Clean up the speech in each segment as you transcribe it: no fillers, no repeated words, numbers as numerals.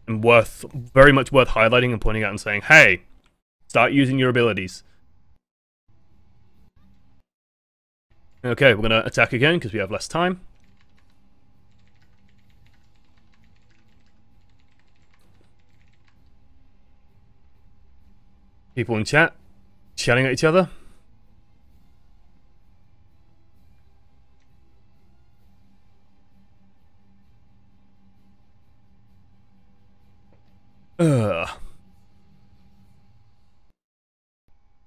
and very much worth highlighting and pointing out and saying, hey, start using your abilities. Okay, we're going to attack again because we have less time. People in chat, shouting at each other.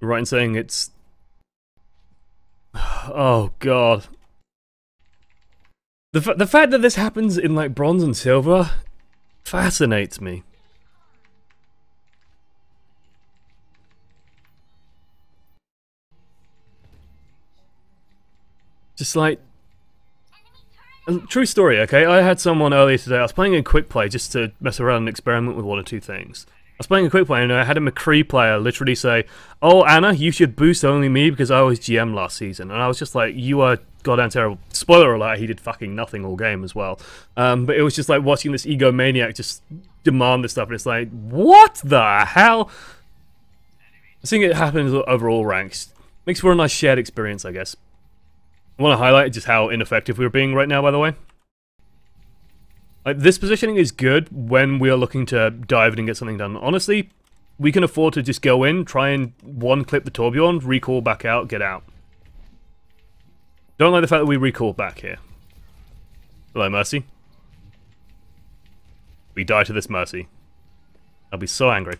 Right in saying it's... Oh god. The fact that this happens in like bronze and silver fascinates me. Just like... True story, okay? I had someone earlier today, I was playing a quick play just to mess around and experiment with one or two things. I was playing a quick play and I had a McCree player literally say, "Oh, Anna, you should boost only me because I was GM last season." And I was just like, you are goddamn terrible. Spoiler alert, he did fucking nothing all game as well. But it was just like watching this egomaniac just demand this stuff, and it's like, what the hell? Seeing it happen over all ranks makes for a nice shared experience, I guess. I want to highlight just how ineffective we're being right now, by the way. Like, this positioning is good when we are looking to dive in and get something done. Honestly, we can afford to just go in, try and one-clip the torbjorn, recall back out, get out. Don't like the fact that we recall back here. Hello, Mercy. We die to this Mercy. I'll be so angry.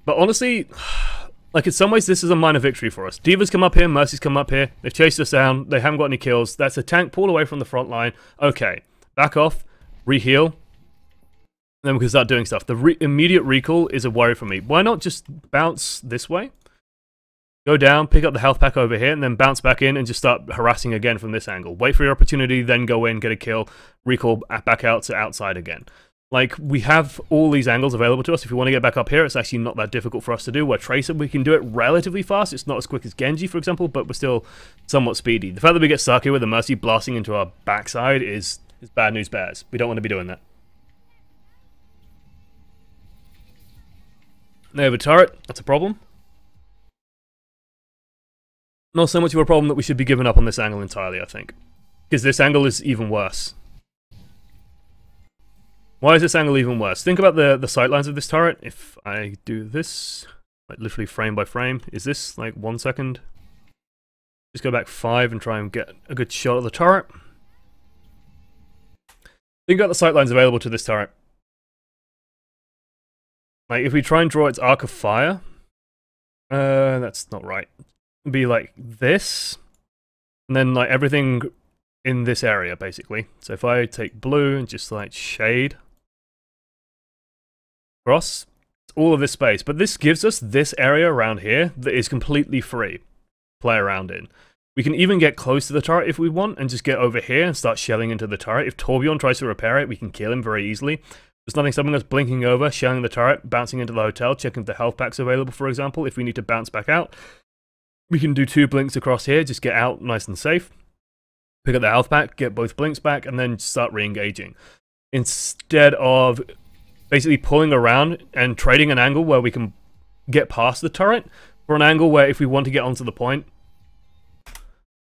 But honestly, like, in some ways, this is a minor victory for us. D.Va's come up here, Mercy's come up here, they've chased us down, they haven't got any kills, that's a tank pulled away from the front line. Okay, back off, re-heal, then we can start doing stuff. The immediate recall is a worry for me. Why not just bounce this way? Go down, pick up the health pack over here, and then bounce back in and just start harassing again from this angle. Wait for your opportunity, then go in, get a kill, recall back out to outside again. Like, we have all these angles available to us. If we want to get back up here, it's actually not that difficult for us to do. We're Tracer, we can do it relatively fast. It's not as quick as Genji, for example, but we're still somewhat speedy. The fact that we get stuck here with the Mercy blasting into our backside is bad news bears. We don't want to be doing that. They have a turret. That's a problem. Not so much of a problem that we should be giving up on this angle entirely, I think. Because this angle is even worse. Why is this angle even worse? Think about the sightlines of this turret. If I do this, like literally frame by frame, is this like 1 second? Just go back 5 and try and get a good shot of the turret. Think about the sightlines available to this turret. Like, if we try and draw its arc of fire, that's not right. It'd be like this, and then like everything in this area, basically. So if I take blue and just like shade across all of this space, but this gives us this area around here that is completely free to play around in. We can even get close to the turret if we want and just get over here and start shelling into the turret. If torbjorn tries to repair it, we can kill him very easily. There's nothing stopping us blinking over, shelling the turret, bouncing into the hotel, checking if the health pack's available, for example. If we need to bounce back out, we can do 2 blinks across here, just get out nice and safe. Pick up the health pack, get both blinks back, and then start re-engaging. Instead of basically pulling around and trading an angle where we can get past the turret for an angle where if we want to get onto the point...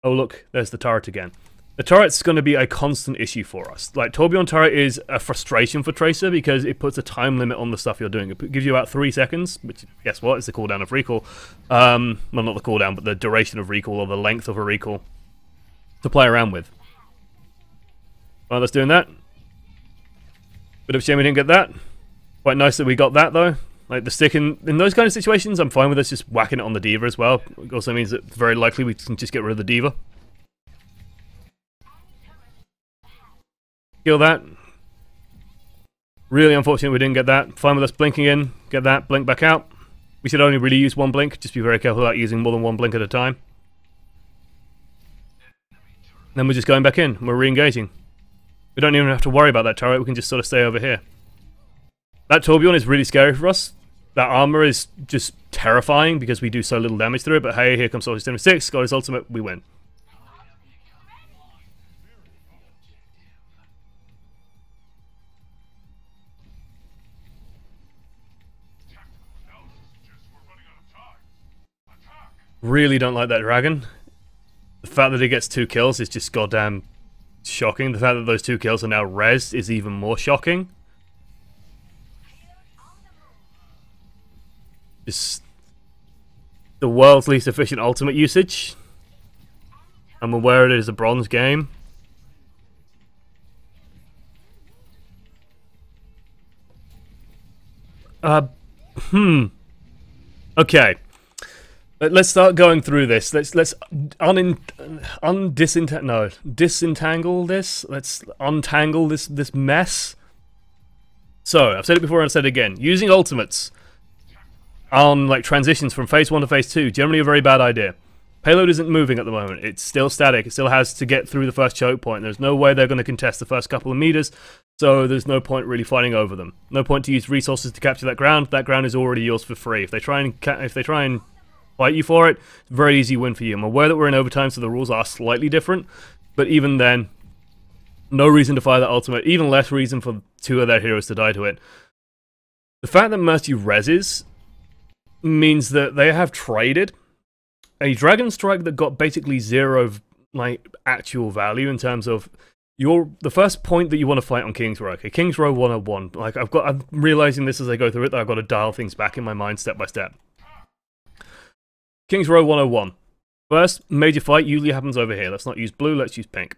Oh look, there's the turret again. The turret's going to be a constant issue for us. Like, torbjorn turret is a frustration for Tracer because it puts a time limit on the stuff you're doing. It gives you about 3 seconds, which, guess what, is the cooldown of recall. Well, not the cooldown, but the duration of recall or the length of a recall to play around with. Well, that's doing that. Bit of a shame we didn't get that. Quite nice that we got that, though. Like, the stick in those kind of situations, I'm fine with us just whacking it on the D.Va as well. It also means that very likely we can just get rid of the D.Va. Kill that. Really unfortunate we didn't get that. Fine with us blinking in, get that, blink back out. We should only really use 1 blink, just be very careful about using more than 1 blink at a time. Then we're just going back in, we're re-engaging. We don't even have to worry about that turret, we can just sort of stay over here. That torbjorn is really scary for us. That armor is just terrifying because we do so little damage through it, but hey, here comes Soldier 76, got his ultimate, we win. Really don't like that dragon. The fact that it gets 2 kills is just goddamn shocking. The fact that those 2 kills are now rezzed is even more shocking. Just the world's least efficient ultimate usage. I'm aware it is a bronze game. Okay. Let's start going through this. Let's disentangle this. Let's untangle this mess. So, I've said it before and I've said it again. Using ultimates on like transitions from phase 1 to phase 2, generally a very bad idea. Payload isn't moving at the moment. It's still static. It still has to get through the first choke point. There's no way they're going to contest the first couple of meters, so there's no point really fighting over them. No point to use resources to capture that ground. That ground is already yours for free. If they try and fight you for it, it's a very easy win for you. I'm aware that we're in overtime, so the rules are slightly different, but even then, no reason to fire that ultimate. Even less reason for 2 of their heroes to die to it. The fact that Mercy reses means that they have traded a Dragon Strike that got basically 0 like actual value in terms of the first point that you want to fight on King's Row. Okay, King's Row 101. Like I'm realizing this as I go through it, that I've got to dial things back in my mind step by step. King's Row 101. First major fight usually happens over here. Let's not use blue, let's use pink.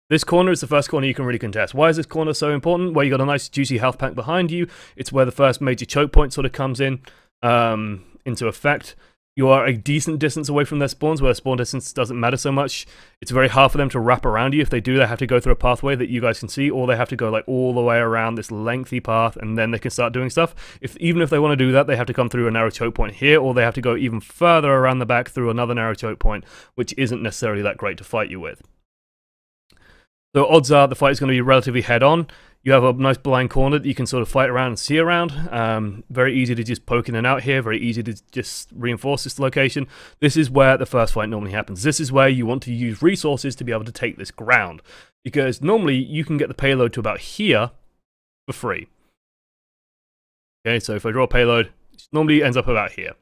This corner is the first corner you can really contest. Why is this corner so important? Well, you got a nice juicy health pack behind you. It's where the first major choke point sort of comes in into effect. You are a decent distance away from their spawns, where spawn distance doesn't matter so much. It's very hard for them to wrap around you. If they do, they have to go through a pathway that you guys can see, or they have to go like all the way around this lengthy path, and then they can start doing stuff. Even if they want to do that, they have to come through a narrow choke point here, or they have to go even further around the back through another narrow choke point, which isn't necessarily that great to fight you with. So odds are the fight is going to be relatively head-on. You have a nice blind corner that you can sort of fight around and see around. Very easy to just poke in and out here. Very easy to just reinforce this location. This is where the first fight normally happens. This is where you want to use resources to be able to take this ground. Because normally you can get the payload to about here for free. Okay, so if I draw a payload, it normally ends up about here.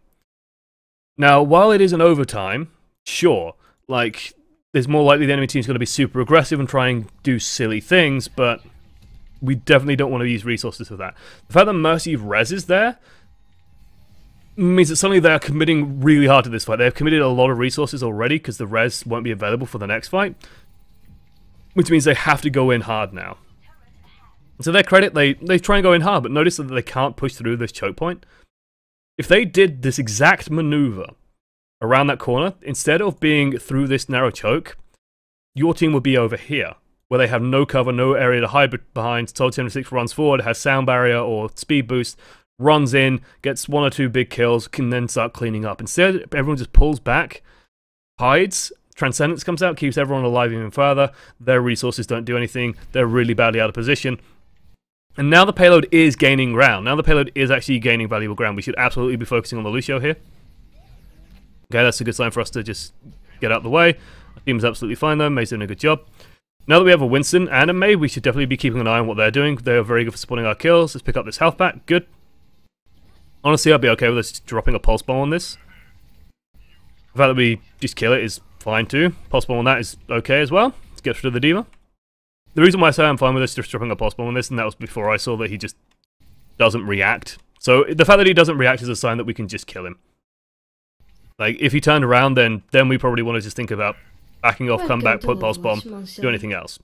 Now, while it is an overtime, sure, like, there's more likely the enemy team's going to be super aggressive and try and do silly things, but we definitely don't want to use resources for that. The fact that Mercy reses there means that suddenly they are committing really hard to this fight. They have committed a lot of resources already because the res won't be available for the next fight, which means they have to go in hard now. To their credit, they try and go in hard, but notice that they can't push through this choke point. If they did this exact maneuver around that corner, instead of being through this narrow choke, your team would be over here, where they have no cover, no area to hide behind. torbjorn runs forward, has sound barrier or speed boost, runs in, gets 1 or 2 big kills, can then start cleaning up. Instead, everyone just pulls back, hides, Transcendence comes out, keeps everyone alive even further, their resources don't do anything, they're really badly out of position. And now the payload is gaining ground. Now the payload is actually gaining valuable ground. We should absolutely be focusing on the Lucio here. Okay, that's a good sign for us to just get out of the way. Our team is absolutely fine though, May's doing a good job. Now that we have a Winston and a May, we should definitely be keeping an eye on what they're doing. They are very good for supporting our kills. Let's pick up this health pack, good. Honestly, I'd be okay with us dropping a pulse bomb on this. The fact that we just kill it is fine too. Pulse bomb on that is okay as well. Let's get rid of the D.Va. The reason why I say I'm fine with this, just dropping a pulse bomb on this, and that was before I saw that he just doesn't react. So the fact that he doesn't react is a sign that we can just kill him. Like, if he turned around, then we probably want to just think about backing off, come back, put pulse bomb, do anything else. Is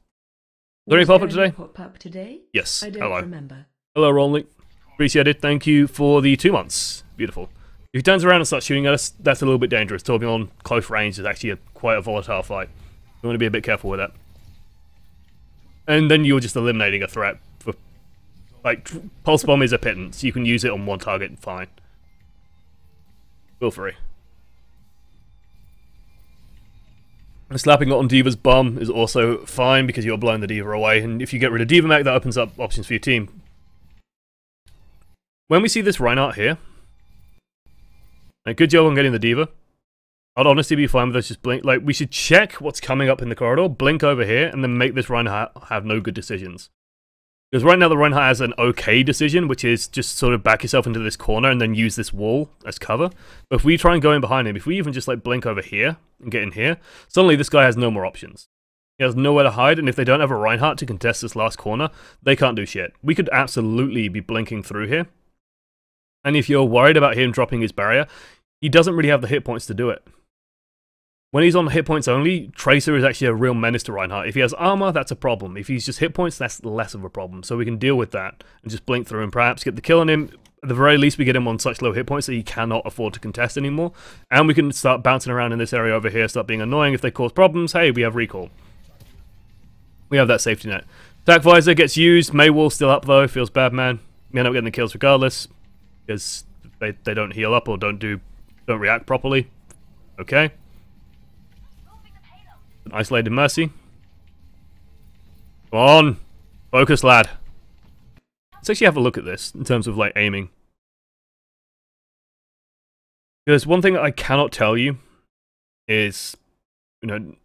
there any pop-up today? Yes. Hello. Remember. Hello, Ronley. Appreciate it. Thank you for the 2 months. Beautiful. If he turns around and starts shooting at us, that's a little bit dangerous. Torbjorn close range is actually quite a volatile fight. You want to be a bit careful with that. And then you're just eliminating a threat. Like, pulse bomb is a pittance. You can use it on one target, fine. Feel free. Slapping it on D.Va's bum is also fine because you're blowing the D.Va away, and if you get rid of D.Va mech, that opens up options for your team. When we see this Reinhardt here, good job on getting the D.Va. I'd honestly be fine with us just blink. Like, we should check what's coming up in the corridor, blink over here, and then make this Reinhardt have no good decisions. Because right now the Reinhardt has an okay decision, which is just sort of back yourself into this corner and then use this wall as cover. But if we try and go in behind him, if we even just like blink over here and get in here, suddenly this guy has no more options. He has nowhere to hide, and if they don't have a Reinhardt to contest this last corner, they can't do shit. We could absolutely be blinking through here. And if you're worried about him dropping his barrier, he doesn't really have the hit points to do it. When he's on hit points only, Tracer is actually a real menace to Reinhardt. If he has armor, that's a problem. If he's just hit points, that's less of a problem. So we can deal with that and just blink through and perhaps get the kill on him. At the very least, we get him on such low hit points that he cannot afford to contest anymore. And we can start bouncing around in this area over here, start being annoying. If they cause problems, hey, we have recall. We have that safety net. Attack Visor gets used. Maywall's still up though. Feels bad, man. We end up getting the kills regardless. Because they don't heal up or don't react properly. Okay. An isolated Mercy. Come on! Focus, lad. Let's actually have a look at this in terms of like aiming. Because one thing I cannot tell you is, you know,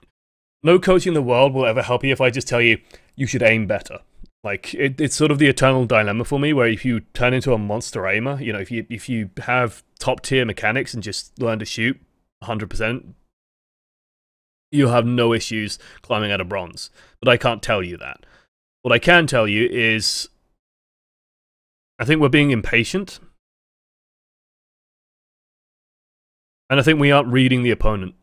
no coach in the world will ever help you if I just tell you, you should aim better. Like, it's sort of the eternal dilemma for me, where if you turn into a monster aimer, you know, if you have top tier mechanics and just learn to shoot 100%, you'll have no issues climbing out of bronze. But I can't tell you that. What I can tell you is, I think we're being impatient. And I think we aren't reading the opponent.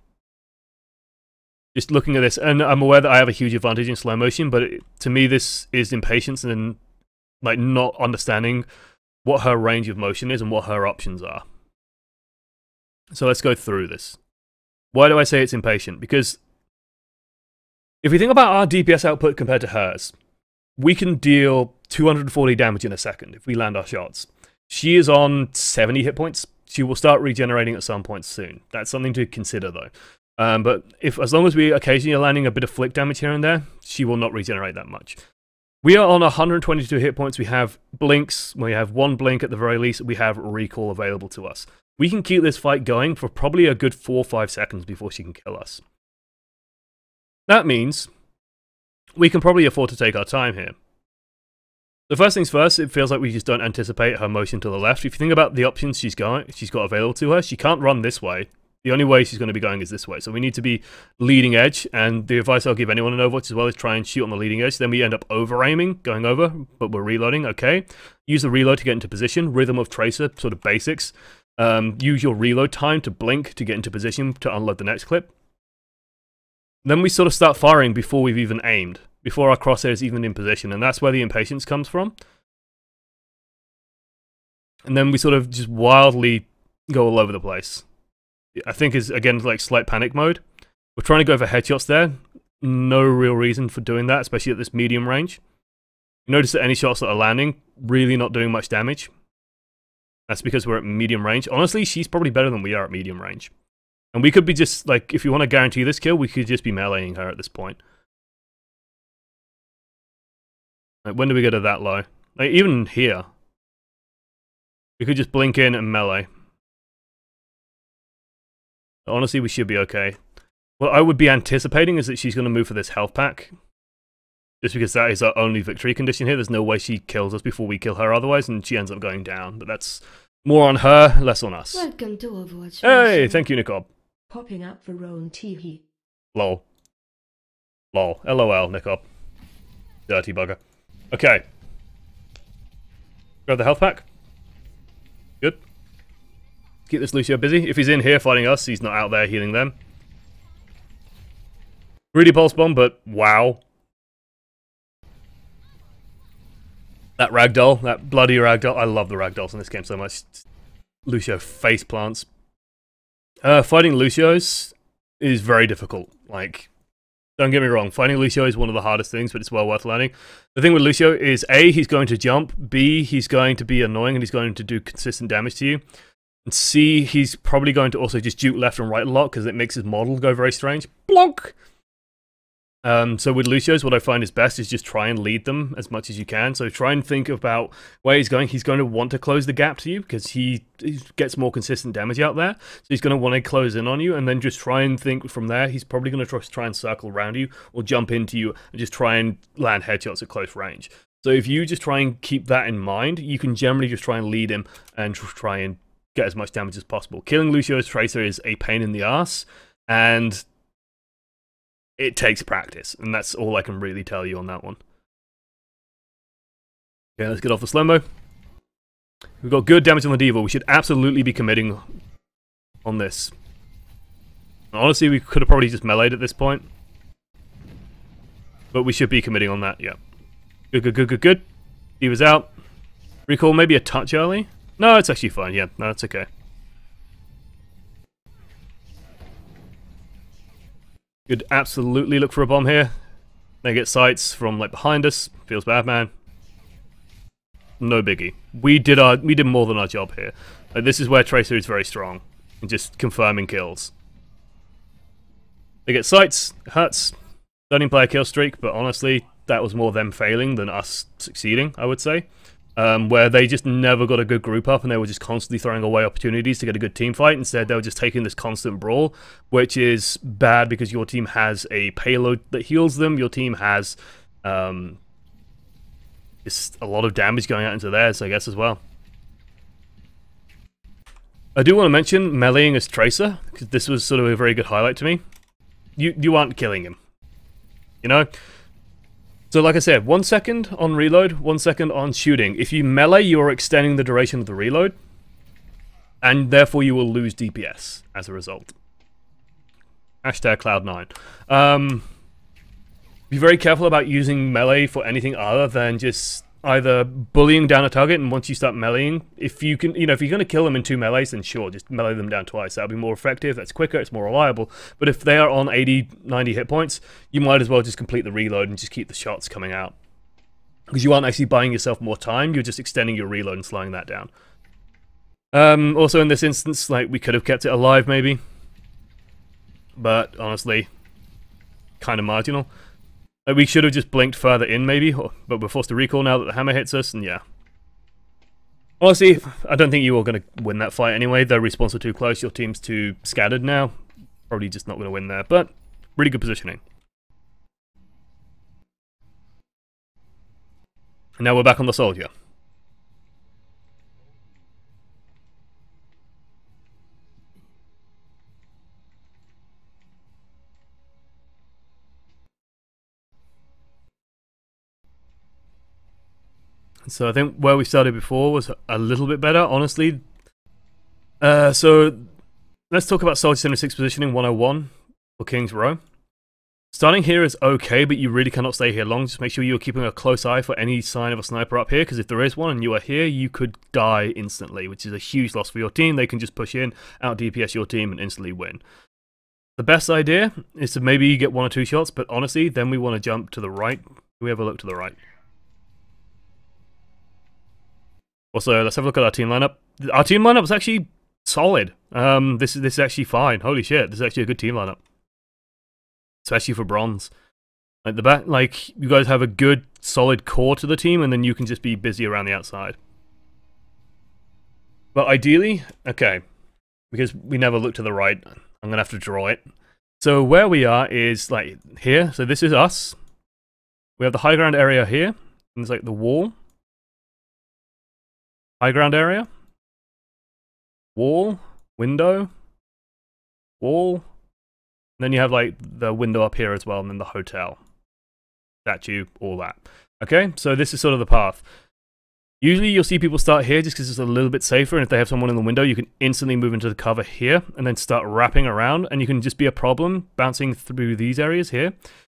Just looking at this, and I'm aware that I have a huge advantage in slow motion, but to me this is impatience and like not understanding what her range of motion is and what her options are. So let's go through this. Why do I say it's impatient? Because if we think about our DPS output compared to hers, we can deal 240 damage in a second if we land our shots. She is on 70 hit points. She will start regenerating at some point soon. That's something to consider though. But as long as we occasionally are landing a bit of flick damage here and there, she will not regenerate that much. We are on 122 hit points. We have blinks. We have one blink at the very least. We have recall available to us. We can keep this fight going for probably a good 4 or 5 seconds before she can kill us. That means we can probably afford to take our time here. The first things first, it feels like we just don't anticipate her motion to the left. If you think about the options she's got available to her, she can't run this way. The only way she's going to be going is this way. So we need to be leading edge, and the advice I'll give anyone in Overwatch as well is try and shoot on the leading edge. Then we end up over-aiming, going over, but we're reloading, okay. Use the reload to get into position. Rhythm of Tracer, sort of basics. Use your reload time to blink to get into position to unload the next clip. Then we sort of start firing before we've even aimed, before our crosshair is even in position, and that's where the impatience comes from. And then we sort of just wildly go all over the place. I think is, again, like slight panic mode. We're trying to go for headshots there. No real reason for doing that, especially at this medium range. Notice that any shots that are landing, really not doing much damage. That's because we're at medium range. Honestly, she's probably better than we are at medium range. And we could be just, like, if you want to guarantee this kill, we could just be meleeing her at this point. Like, when do we get to that low? Like, even here. We could just blink in and melee. Honestly, we should be okay. What I would be anticipating is that she's going to move for this health pack. Just because that is our only victory condition here. There's no way she kills us before we kill her otherwise, and she ends up going down. But that's more on her, less on us. Welcome to Overwatch. Hey, thank you, Nicob. Popping up for Roan Teehee. Lol. Lol. LOL, Nicob. Dirty bugger. Okay. Grab the health pack. Good. Keep this Lucio busy. If he's in here fighting us, he's not out there healing them. Really pulse bomb, but wow. That ragdoll, that bloody ragdoll. I love the ragdolls in this game so much. Lucio face plants. Fighting Lucios is very difficult. Like, don't get me wrong, fighting Lucio is one of the hardest things, but it's well worth learning. The thing with Lucio is A, he's going to jump, B, he's going to be annoying and he's going to do consistent damage to you. And C, he's probably going to also just juke left and right a lot because it makes his model go very strange. Blonk! So with Lucios, what I find is best is just try and lead them as much as you can. So try and think about where he's going. He's going to want to close the gap to you because he gets more consistent damage out there. So he's going to want to close in on you and then just try and think from there. He's probably going to try and circle around you or jump into you and just try and land headshots at close range. So if you just try and keep that in mind, you can generally just try and lead him and try and get as much damage as possible. Killing Lucio's Tracer is a pain in the ass, and it takes practice, and that's all I can really tell you on that one. Okay, let's get off the slow-mo. We've got good damage on the D.Va. We should absolutely be committing on this. Honestly, we could have probably just meleeed at this point. But we should be committing on that, yeah. Good. D.Va's out. Recall maybe a touch early? No, it's actually fine, yeah. No, it's okay. Could absolutely look for a bomb here. They get sights from like behind us. Feels bad, man. No biggie. We did more than our job here. Like, this is where Tracer is very strong. And just confirming kills. They get sights, hurts. Stunning player kill streak, but honestly, that was more them failing than us succeeding, I would say. Where they just never got a good group up and they were just constantly throwing away opportunities to get a good team fight. Instead, they were just taking this constant brawl, which is bad because your team has a payload that heals them. Your team has just a lot of damage going out into theirs, I guess, as well. I do want to mention meleeing as Tracer, because this was sort of a very good highlight to me. You aren't killing him. You know? So like I said, 1 second on reload, 1 second on shooting. If you melee, you are extending the duration of the reload. And therefore you will lose DPS as a result. Hashtag Cloud9. Be very careful about using melee for anything other than just either bullying down a target, and once you start meleeing, if you can, if you're going to kill them in 2 melees, then sure, just melee them down twice. That'll be more effective, that's quicker, it's more reliable. But if they are on 80, 90 hit points, you might as well just complete the reload and just keep the shots coming out. Because you aren't actually buying yourself more time, you're just extending your reload and slowing that down. Also in this instance, like, we could have kept it alive maybe. But honestly, kind of marginal. We should have just blinked further in, maybe, but we're forced to recall now that the hammer hits us, and yeah. Honestly, I don't think you are going to win that fight anyway. Their respawns are too close, your team's too scattered now. Probably just not going to win there, but really good positioning. And now we're back on the soldier. So I think where we started before was a little bit better, honestly. So let's talk about Soldier 76 positioning 101 for King's Row. Starting here is okay, but you really cannot stay here long. Just make sure you're keeping a close eye for any sign of a sniper up here, because if there is one and you are here, you could die instantly, which is a huge loss for your team. They can just push in, out DPS your team, and instantly win. The best idea is to maybe get 1 or 2 shots, but honestly, then we want to jump to the right. We have a look to the right. Also, let's have a look at our team lineup. Our team lineup is actually solid. This is actually fine. Holy shit, this is actually a good team lineup, especially for bronze. Like the back, like you guys have a good, solid core to the team, and then you can just be busy around the outside. But ideally, okay, because we never look to the right, I'm gonna have to draw it. So where we are is like here. So this is us. We have the high ground area here, and it's like the wall. High ground area, wall, window, wall, and then you have like the window up here as well, and then the hotel, statue, all that. Okay, so this is sort of the path. Usually you'll see people start here just because it's a little bit safer, and if they have someone in the window, you can instantly move into the cover here, and then start wrapping around, and you can just be a problem bouncing through these areas here.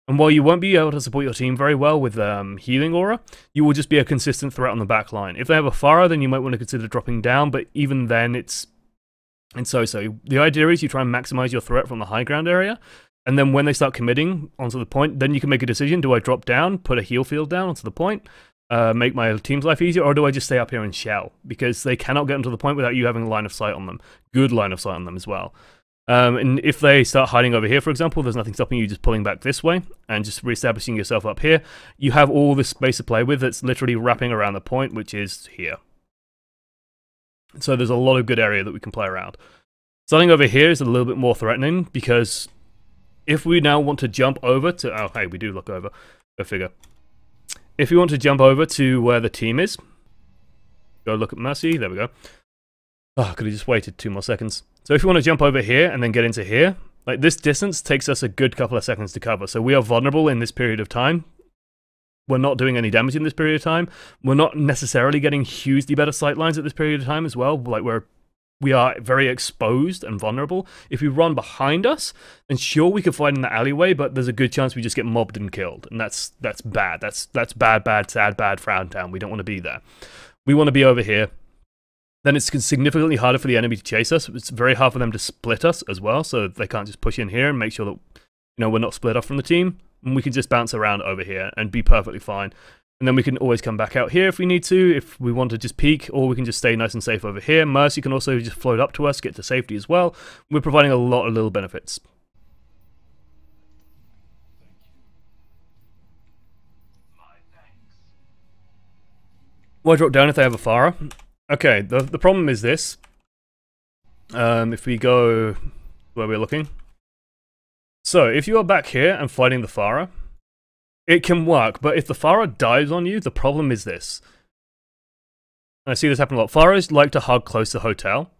And while you won't be able to support your team very well with healing aura, you will just be a consistent threat on the back line. If they have a Pharah, then you might want to consider dropping down, but even then, it's so-so. The idea is you try and maximize your threat from the high ground area, and then when they start committing onto the point, then you can make a decision. Do I drop down, put a heal field down onto the point, make my team's life easier, or do I just stay up here and shell? Because they cannot get onto the point without you having a line of sight on them. Good line of sight on them as well. And if they start hiding over here, for example, there's nothing stopping you just pulling back this way and just reestablishing yourself up here. You have all this space to play with that's literally wrapping around the point, which is here. So there's a lot of good area that we can play around. Starting over here is a little bit more threatening, because if we now want to jump over to... Oh, hey, we do look over. Go figure. if you want to jump over to where the team is, go look at Mercy. There we go. Oh, could have just waited 2 more seconds. So if you want to jump over here and then get into here, like this distance takes us a good couple of seconds to cover. So we are vulnerable in this period of time. We're not doing any damage in this period of time. We're not necessarily getting hugely better sight lines at this period of time as well. Like we are very exposed and vulnerable. If we run behind us, then sure we could fight in the alleyway, but there's a good chance we just get mobbed and killed, and that's bad. That's bad, sad, bad Frown Town. We don't want to be there. We want to be over here. Then it's significantly harder for the enemy to chase us. It's very hard for them to split us as well, so they can't just push in here and make sure that we're not split off from the team. And we can just bounce around over here and be perfectly fine. And then we can always come back out here if we need to, if we want to just peek, or we can just stay nice and safe over here. Mercy can also just float up to us, get to safety as well. We're providing a lot of little benefits. Why drop down if they have a Pharah? Okay, the problem is this. If we go where we're looking. So, if you are back here and fighting the Pharah, it can work, but if the Pharah dives on you, the problem is this. And I see this happen a lot. Pharahs like to hug close to hotel,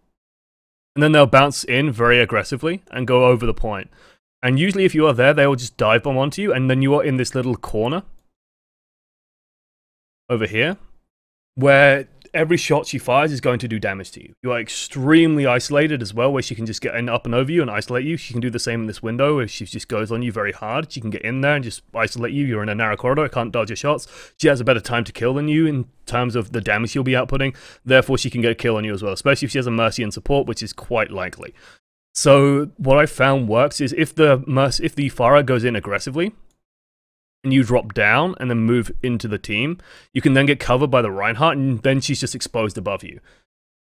and then they'll bounce in very aggressively and go over the point. And usually if you are there, they will just dive bomb onto you, and then you are in this little corner over here, where every shot she fires is going to do damage to you. You are extremely isolated as well, where she can just get up and over you and isolate you. She can do the same in this window. If she just goes on you very hard, she can get in there and just isolate you. You're in a narrow corridor, can't dodge your shots. She has a better time to kill than you in terms of the damage she'll be outputting. Therefore, she can get a kill on you as well, especially if she has a Mercy and support, which is quite likely. So what I found works is if the Pharah goes in aggressively, and you drop down and then move into the team, you can then get covered by the Reinhardt, and then she's just exposed above you.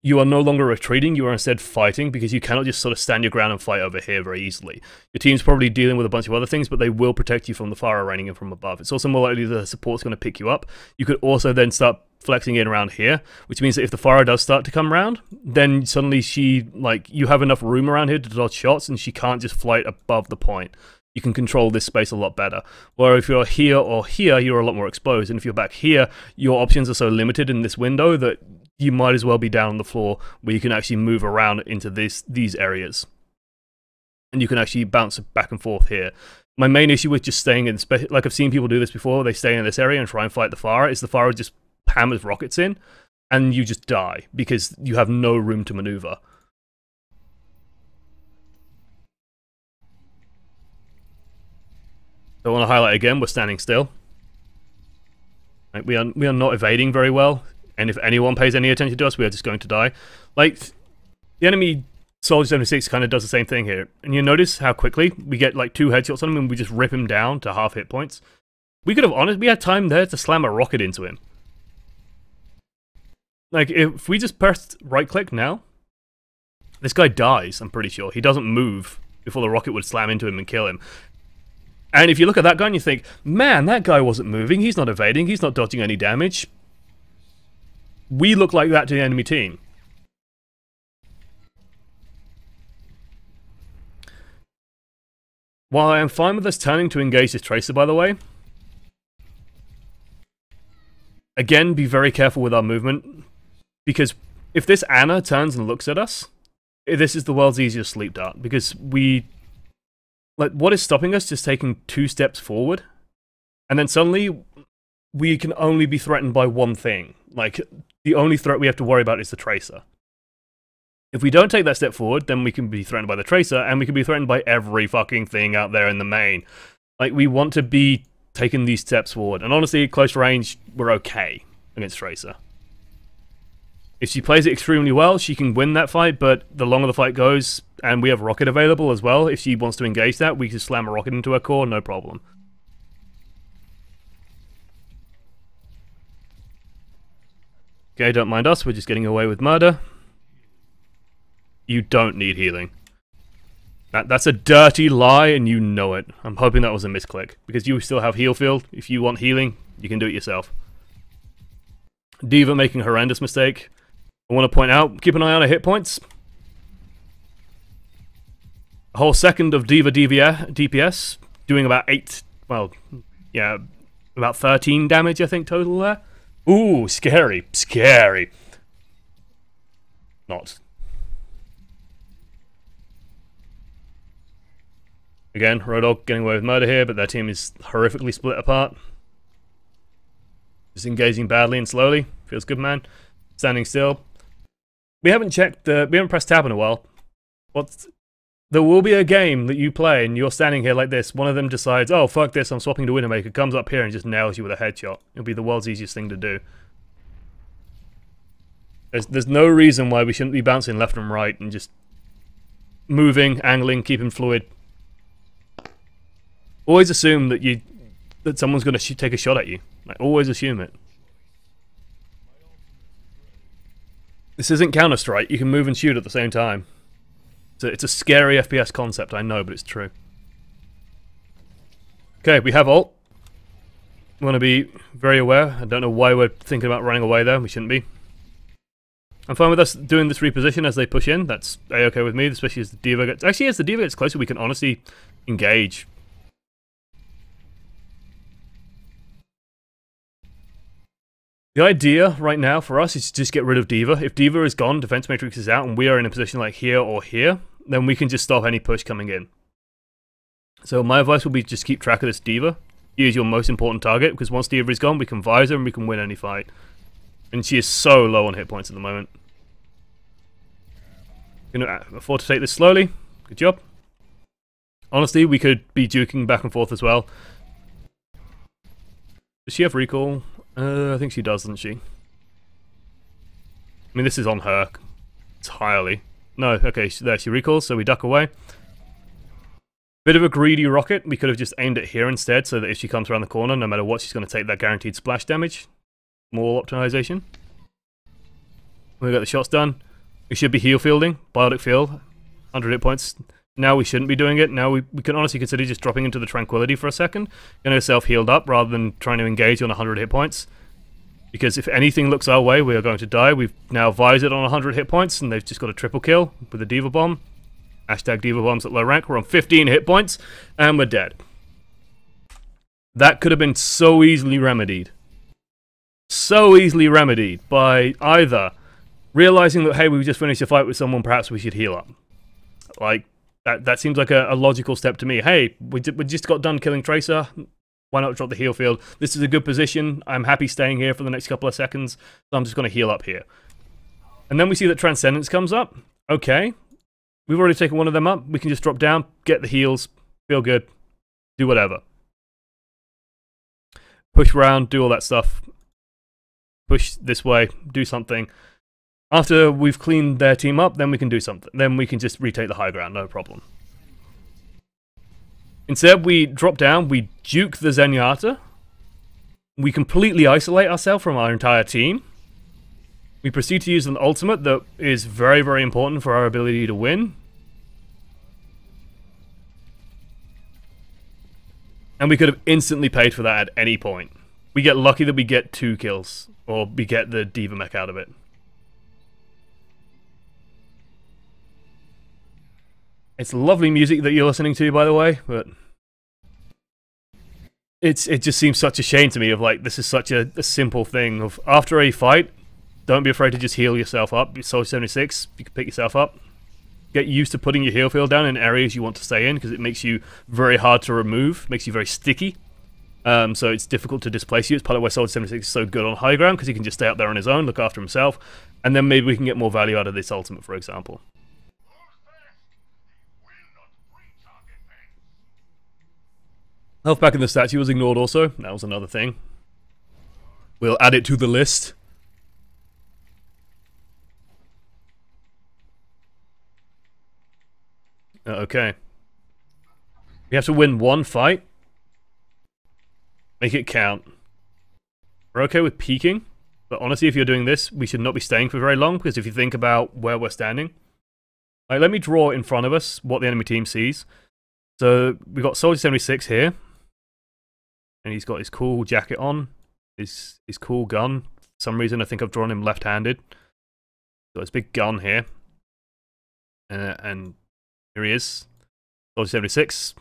You are no longer retreating, you are instead fighting, because you cannot just sort of stand your ground and fight over here very easily. Your team's probably dealing with a bunch of other things, but they will protect you from the Pharah raining in from above. It's also more likely the support's going to pick you up. You could also then start flexing in around here, which means that if the Pharah does start to come around, then suddenly you have enough room around here to dodge shots, and she can't just flight above the point. You can control this space a lot better. Or if you're here or here, you're a lot more exposed. And if you're back here, your options are so limited in this window that you might as well be down on the floor, where you can actually move around into these areas. And you can actually bounce back and forth here. My main issue with just staying in, like I've seen people do this before, they stay in this area and try and fight the Pharah, is the Pharah just hammers rockets in, and you just die, because you have no room to maneuver. So I want to highlight again, we're standing still. Like, we are not evading very well, and if anyone pays any attention to us, we are just going to die. Like, the enemy Soldier 76 kind of does the same thing here. And you notice how quickly we get like 2 headshots on him and we just rip him down to half hit points. We could have we had time there to slam a rocket into him. Like, if we just pressed right click now, this guy dies, I'm pretty sure. He doesn't move before the rocket would slam into him and kill him. And if you look at that guy and you think, man, that guy wasn't moving, he's not evading, he's not dodging any damage. We look like that to the enemy team. While I am fine with us turning to engage this Tracer, by the way, again, be very careful with our movement, because if this Anna turns and looks at us, this is the world's easiest sleep dart, because like, what is stopping us just taking 2 steps forward, and then suddenly we can only be threatened by one thing. Like, the only threat we have to worry about is the Tracer. If we don't take that step forward, then we can be threatened by the Tracer, and we can be threatened by every fucking thing out there in the main. Like, we want to be taking these steps forward, and honestly, close range, we're okay against Tracer. If she plays it extremely well, she can win that fight, but the longer the fight goes, and we have rocket available as well, if she wants to engage that, we can slam a rocket into her core, no problem. Okay, don't mind us, we're just getting away with murder. You don't need healing. That's a dirty lie, and you know it. I'm hoping that was a misclick, because you still have heal field. If you want healing, you can do it yourself. D.Va making a horrendous mistake. I want to point out, keep an eye on her hit points. A whole second of D.Va DPS, doing about 8, well, yeah, About 13 damage, I think, total there. Ooh, scary. Scary. Not. Again, Rodog getting away with murder here, but their team is horrifically split apart. Just engaging badly and slowly. Feels good, man. Standing still. We haven't checked we haven't pressed tab in a while. There will be a game that you play and you're standing here like this. One of them decides, oh, fuck this, I'm swapping to Widowmaker. Comes up here and just nails you with a headshot. It'll be the world's easiest thing to do. There's no reason why we shouldn't be bouncing left and right and just moving, angling, keeping fluid. Always assume that someone's going to take a shot at you. Like, always assume it. This isn't Counter-Strike. You can move and shoot at the same time. It's a scary FPS concept, I know, but it's true. Okay, we have ult. We want to be very aware. I don't know why we're thinking about running away there. We shouldn't be. I'm fine with us doing this reposition as they push in. That's A-okay with me, especially as the D.Va gets... Actually, as the D.Va gets closer, we can honestly engage. The idea right now for us is to just get rid of D.Va. If D.Va is gone, defense matrix is out, and we are in a position like here or here, then we can just stop any push coming in. So my advice will be just keep track of this D.Va. He is your most important target, because once D.Va is gone, we can vise her and we can win any fight. And she is so low on hit points at the moment. Can afford to take this slowly. Good job. Honestly, we could be duking back and forth as well. Does she have recall? I think she does, doesn't she? I mean, this is on her entirely. No, okay, there she recalls, so we duck away. Bit of a greedy rocket. We could have just aimed it here instead, so that if she comes around the corner, no matter what, she's going to take that guaranteed splash damage. More optimization. We got the shots done. We should be heal fielding. Biotic field. 100 hit points. Now we shouldn't be doing it. Now we can honestly consider just dropping into the tranquility for a second. Getting ourselves healed up rather than trying to engage on 100 hit points. Because if anything looks our way, we are going to die. We've now vised it on 100 hit points, and they've just got a triple kill with a D.Va bomb. Hashtag D.Va bombs at low rank. We're on 15 hit points, and we're dead. That could have been so easily remedied. So easily remedied by either realizing that, hey, we just finished a fight with someone, perhaps we should heal up. Like, that seems like a logical step to me. Hey, we just got done killing Tracer. Why not drop the heal field? This is a good position. I'm happy staying here for the next couple of seconds, so I'm just going to heal up here. And then we see that Transcendence comes up. Okay. We've already taken one of them up. We can just drop down, get the heals, feel good, do whatever. Push around, do all that stuff. Push this way, do something. After we've cleaned their team up, then we can do something. Then we can just retake the high ground, no problem. Instead, we drop down, we juke the Zenyatta. We completely isolate ourselves from our entire team. We proceed to use an ultimate that is very, very important for our ability to win. And we could have instantly paid for that at any point. We get lucky that we get 2 kills, or we get the D.Va mech out of it. It's lovely music that you're listening to, by the way, but it just seems such a shame to me of like, this is such a simple thing of after a fight, don't be afraid to just heal yourself up. Soldier 76, you can pick yourself up. Get used to putting your heal field down in areas you want to stay in, because it makes you very hard to remove, makes you very sticky. So it's difficult to displace you. It's part of why Soldier 76 is so good on high ground, because he can just stay up there on his own, look after himself, and then maybe we can get more value out of this ultimate, for example. Health back in the statue was ignored also. That was another thing. We'll add it to the list. Okay. We have to win one fight. Make it count. We're okay with peeking. But honestly, if you're doing this, we should not be staying for very long, because if you think about where we're standing. Like, let me draw in front of us what the enemy team sees. So, we've got Soldier 76 here. And he's got his cool jacket on, his cool gun. For some reason, I think I've drawn him left-handed. Got his big gun here. And here he is. Soldier 76.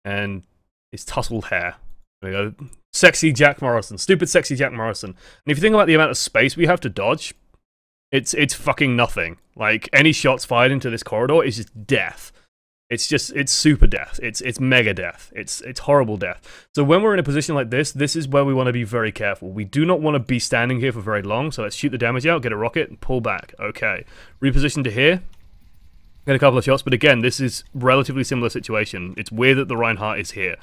And his tousled hair. There we go. Sexy Jack Morrison. Stupid sexy Jack Morrison. And if you think about the amount of space we have to dodge, it's fucking nothing. Like, any shots fired into this corridor is just death. It's super death. It's mega death. It's horrible death. So when we're in a position like this is where we want to be very careful. We do not want to be standing here for very long, so let's shoot the damage out, get a rocket, and pull back. Okay. Reposition to here. Get a couple of shots, but again, this is relatively similar situation. It's weird that the Reinhardt is here.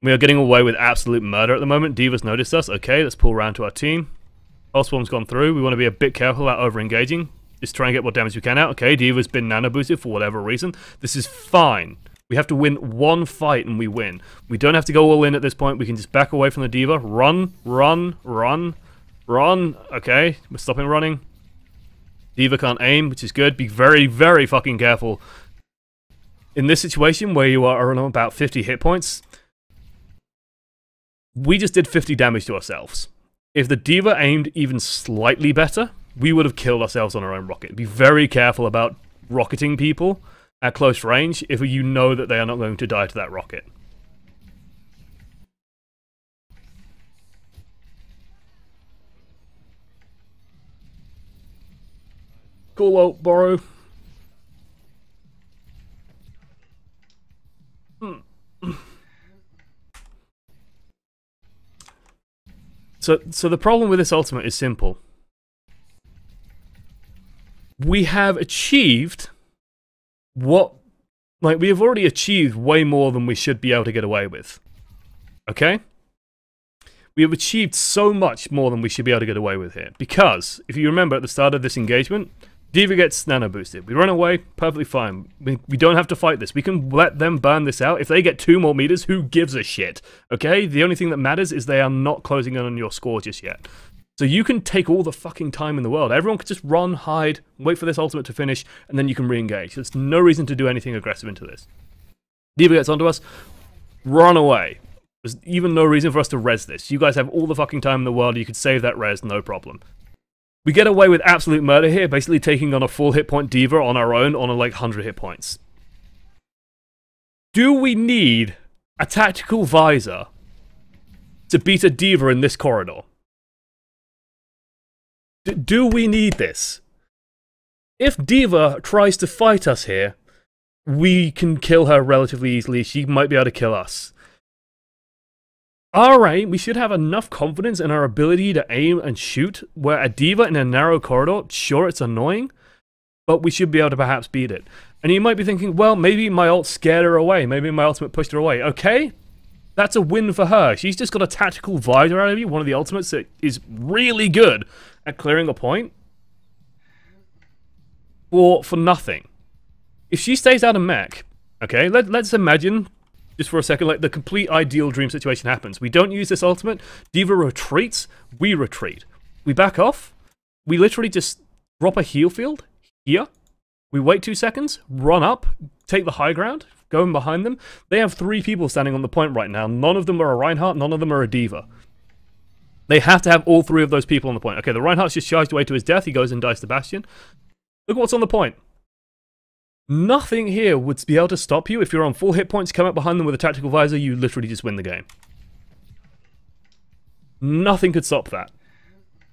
We are getting away with absolute murder at the moment. D.Va's noticed us. Okay, let's pull around to our team. Pulse Bomb's gone through. We want to be a bit careful about over-engaging. Just try and get what damage we can out. Okay, D.Va's been nano boosted for whatever reason. This is fine. We have to win one fight and we win. We don't have to go all in at this point. We can just back away from the D.Va. Run, run, run, run. Okay, we're stopping running. D.Va can't aim, which is good. Be very, very fucking careful. In this situation where you are on about 50 hit points, we just did 50 damage to ourselves. If the D.Va aimed even slightly better, we would have killed ourselves on our own rocket. Be very careful about rocketing people at close range if you know that they are not going to die to that rocket. Cool out, Borrow. So the problem with this ultimate is simple. We have achieved what... Like, we have already achieved way more than we should be able to get away with. Okay? We have achieved so much more than we should be able to get away with here. Because, if you remember at the start of this engagement, D.Va gets nano boosted. We run away, perfectly fine. We don't have to fight this. We can let them burn this out. If they get 2 more meters, who gives a shit? Okay? The only thing that matters is they are not closing in on your score just yet. So you can take all the fucking time in the world. Everyone can just run, hide, wait for this ultimate to finish, and then you can re-engage. There's no reason to do anything aggressive into this. D.Va gets onto us, run away. There's even no reason for us to res this. You guys have all the fucking time in the world, you could save that res, no problem. We get away with absolute murder here, basically taking on a full hit point D.Va on our own on like 100 hit points. Do we need a tactical visor to beat a D.Va in this corridor? Do we need this? If D.Va tries to fight us here, we can kill her relatively easily. She might be able to kill us. Alright, we should have enough confidence in our ability to aim and shoot, where a D.Va in a narrow corridor, sure, it's annoying, but we should be able to perhaps beat it. And you might be thinking, well, maybe my ult scared her away. Maybe my ultimate pushed her away. Okay, that's a win for her. She's just got a tactical visor out of you, one of the ultimates that is really good at clearing a point for nothing. If she stays out of mech, okay, let's imagine, just for a second, like the complete ideal dream situation happens. We don't use this ultimate, D.Va retreats, we retreat. We back off, we literally just drop a heal field here, we wait 2 seconds, run up, take the high ground, go in behind them. They have 3 people standing on the point right now. None of them are a Reinhardt, none of them are a D.Va. They have to have all 3 of those people on the point. Okay, the Reinhardt's just charged away to his death. He goes and dies the Bastion. Look what's on the point. Nothing here would be able to stop you. If you're on full hit points, come up behind them with a tactical visor, you literally just win the game. Nothing could stop that.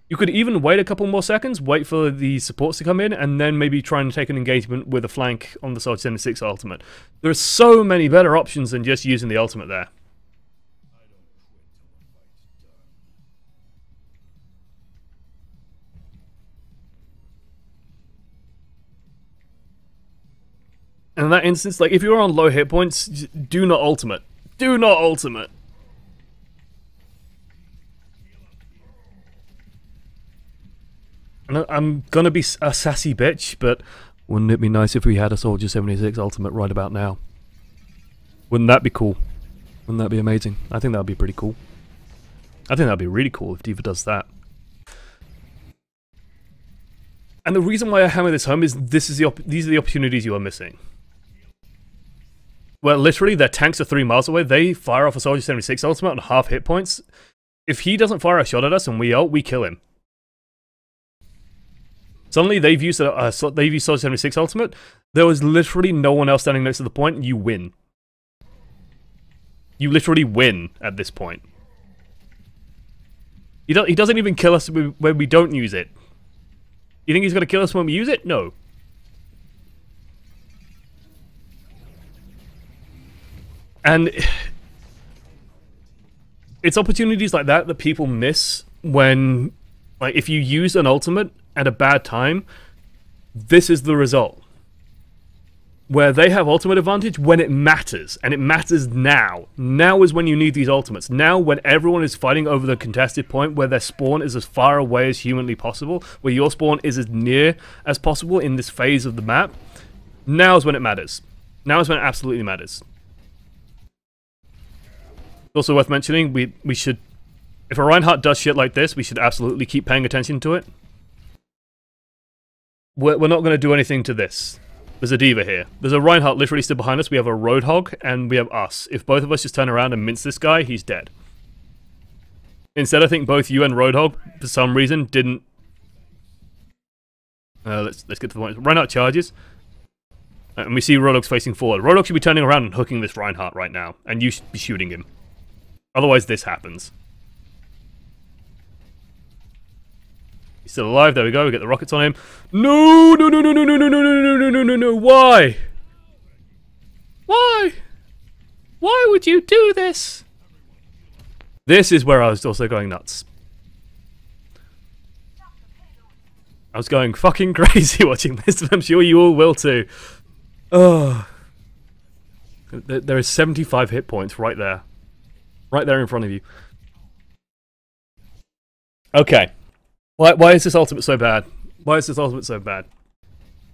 You could even wait a couple more seconds, wait for the supports to come in, and then maybe try and take an engagement with a flank on the Soldier 76 ultimate. There are so many better options than just using the ultimate there. And in that instance, like, if you're on low hit points, do not ultimate. Do not ultimate. And I'm gonna be a sassy bitch, but wouldn't it be nice if we had a Soldier 76 ultimate right about now? Wouldn't that be cool? Wouldn't that be amazing? I think that would be pretty cool. I think that would be really cool if D.Va does that. And the reason why I hammer this home is these are the opportunities you are missing. Well, literally, their tanks are 3 miles away. They fire off a Soldier 76 ultimate on half hit points. If he doesn't fire a shot at us and we ult, we kill him. Suddenly, they've used Soldier 76 ultimate. There was literally no one else standing next to the point. You win. You literally win at this point. He doesn't even kill us when we don't use it. You think he's going to kill us when we use it? No. And it's opportunities like that that people miss when, like, if you use an ultimate at a bad time, this is the result. Where they have ultimate advantage when it matters, and it matters now. Now is when you need these ultimates. Now when everyone is fighting over the contested point where their spawn is as far away as humanly possible, where your spawn is as near as possible in this phase of the map, now is when it matters. Now is when it absolutely matters. Also worth mentioning, we should, if a Reinhardt does shit like this, we should absolutely keep paying attention to it. We're not going to do anything to this. There's a D.Va here. There's a Reinhardt literally stood behind us. We have a Roadhog, and we have us. If both of us just turn around and mince this guy, he's dead. Instead, I think both you and Roadhog, for some reason, didn't... let's get to the point. Reinhardt charges. And we see Roadhog's facing forward. Roadhog should be turning around and hooking this Reinhardt right now. And you should be shooting him. Otherwise, this happens. He's still alive. There we go. We get the rockets on him. No! No, no, no, no, no, no, no, no, no, no, no, no, no. Why? Why? Why would you do this? This is where I was also going nuts. I was going fucking crazy watching this, and I'm sure you all will too. Oh. There is 75 hit points right there. Right there in front of you. Okay. Why is this ultimate so bad? Why is this ultimate so bad?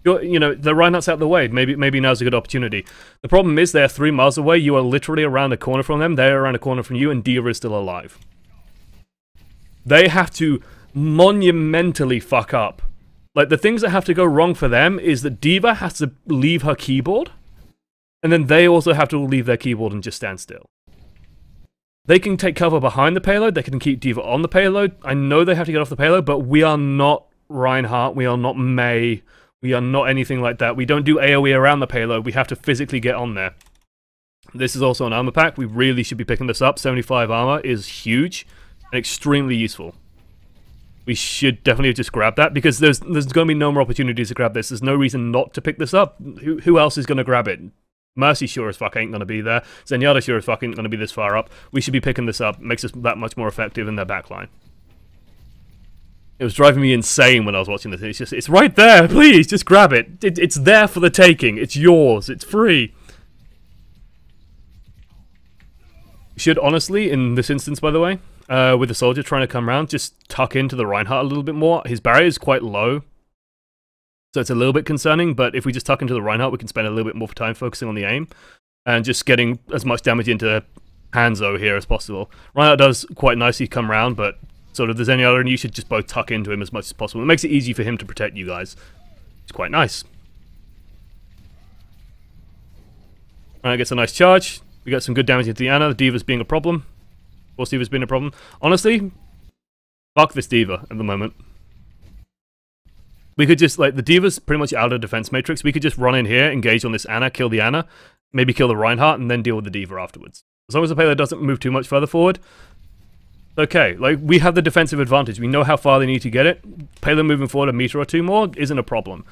You know, the Reinhardt's out of the way. Maybe now's a good opportunity. The problem is they're 3 miles away. You are literally around the corner from them. They're around the corner from you, and D.Va is still alive. They have to monumentally fuck up. Like, the things that have to go wrong for them is that D.Va has to leave her keyboard, and then they also have to leave their keyboard and just stand still. They can take cover behind the payload, they can keep D.Va on the payload. I know they have to get off the payload, but we are not Reinhardt, we are not Mei, we are not anything like that. We don't do AoE around the payload, we have to physically get on there. This is also an armor pack, we really should be picking this up. 75 armor is huge and extremely useful. We should definitely just grab that, because there's going to be no more opportunities to grab this. There's no reason not to pick this up. Who else is going to grab it? Mercy sure as fuck ain't going to be there. Zenyatta sure as fuck ain't going to be this far up. We should be picking this up. Makes us that much more effective in their backline. It was driving me insane when I was watching this. It's just, it's right there. Please, just grab it. It's there for the taking. It's yours. It's free. Should honestly, in this instance, by the way, with the soldier trying to come around, just tuck into the Reinhardt a little bit more. His barrier is quite low, so it's a little bit concerning, but if we just tuck into the Reinhardt, we can spend a little bit more time focusing on the aim, and just getting as much damage into Hanzo here as possible. Reinhardt does quite nicely come around, but sort of the Zenyatta and you should just both tuck into him as much as possible. It makes it easy for him to protect you guys. It's quite nice. Reinhardt gets a nice charge. We got some good damage into the Ana. The D.Va's being a problem. Of course, D.Va's been a problem. Honestly, fuck this D.Va at the moment. We could just, like, the D.Va's pretty much out of defense matrix. We could just run in here, engage on this Ana, kill the Ana, maybe kill the Reinhardt, and then deal with the D.Va afterwards. As long as the payload doesn't move too much further forward, okay. Like, we have the defensive advantage. We know how far they need to get it. Payload moving forward a meter or two more isn't a problem.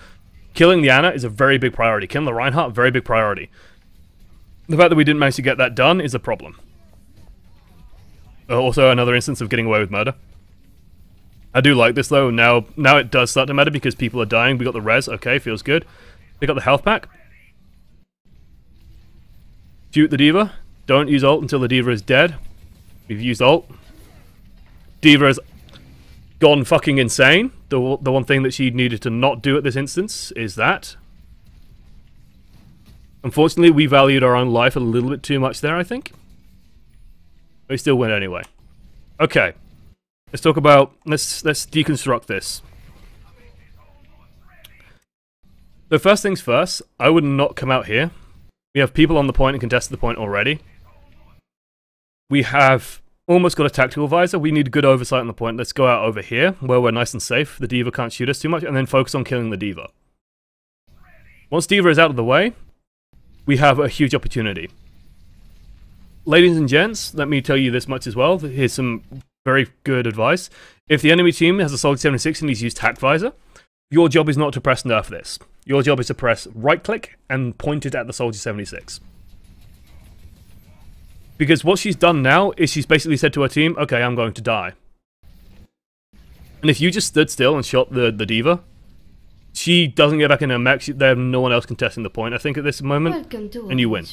Killing the Ana is a very big priority. Killing the Reinhardt, very big priority. The fact that we didn't manage to get that done is a problem. Also, another instance of getting away with murder. I do like this though. Now it does start to matter because people are dying. We got the res. Okay, feels good. We got the health pack. Shoot the D.Va. Don't use ult until the D.Va is dead. We've used ult. D.Va has gone fucking insane. The one thing that she needed to not do at this instance is that. Unfortunately, we valued our own life a little bit too much there, I think. But we still win anyway. Okay. Let's talk about... Let's deconstruct this. So first things first, I would not come out here. We have people on the point and contested the point already. We have almost got a tactical visor. We need good oversight on the point. Let's go out over here, where we're nice and safe. The D.Va can't shoot us too much, and then focus on killing the D.Va. Once D.Va is out of the way, we have a huge opportunity. ladies and gents, let me tell you this much as well. Here's some very good advice. If the enemy team has a Soldier 76 and he's used Tac Visor, your job is not to press nerf this. Your job is to press right click and point it at the Soldier 76. Because what she's done now is she's basically said to her team, okay, I'm going to die. And if you just stood still and shot the D.Va, she doesn't get back in her mech. There's no one else contesting the point, I think, at this moment. And you win.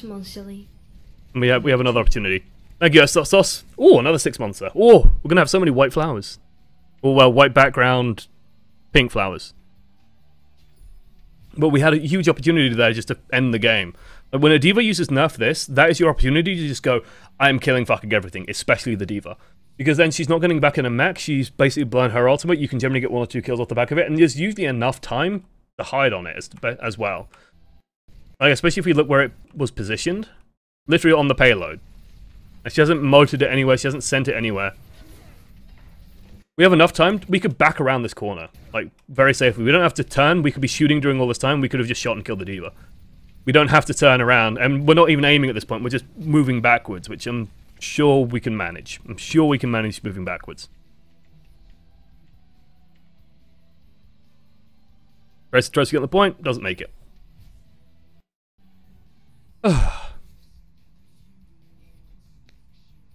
And we have another opportunity. Thank you, Sauce. Oh, another 6 monster. Oh, we're going to have so many white flowers. Oh, well, white background, pink flowers. But we had a huge opportunity there just to end the game. When a D.Va uses nerf this, that is your opportunity to just go, I'm killing fucking everything, especially the D.Va. Because then she's not getting back in a mech, she's basically blown her ultimate, you can generally get 1 or 2 kills off the back of it, and there's usually enough time to hide on it as well. Like, especially if we look where it was positioned, literally on the payload. And she hasn't motored it anywhere, she hasn't sent it anywhere. We have enough time, we could back around this corner, like, very safely. We don't have to turn, we could be shooting during all this time, we could have just shot and killed the D.Va. We don't have to turn around, and we're not even aiming at this point, we're just moving backwards, which I'm sure we can manage. I'm sure we can manage moving backwards. Tries to get the point, doesn't make it.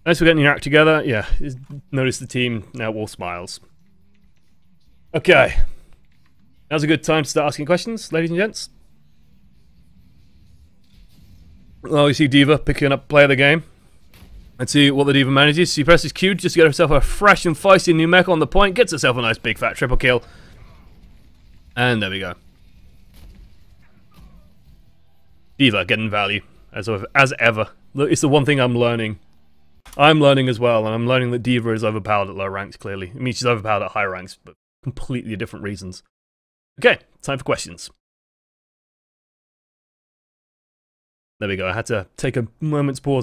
Thanks for getting your act together. Yeah, notice the team now all smiles. Okay. Now's a good time to start asking questions, ladies and gents. Well, you see D.Va picking up play of the game. Let's see what the D.Va manages. She presses Q just to get herself a fresh and feisty new mech on the point. Gets herself a nice big fat triple kill. And there we go. D.Va getting value, as ever. Look, it's the one thing I'm learning. I'm learning as well, and I'm learning that D.Va is overpowered at low ranks, clearly. I mean, she's overpowered at high ranks, but completely different reasons. Okay, time for questions. There we go, I had to take a moment's pause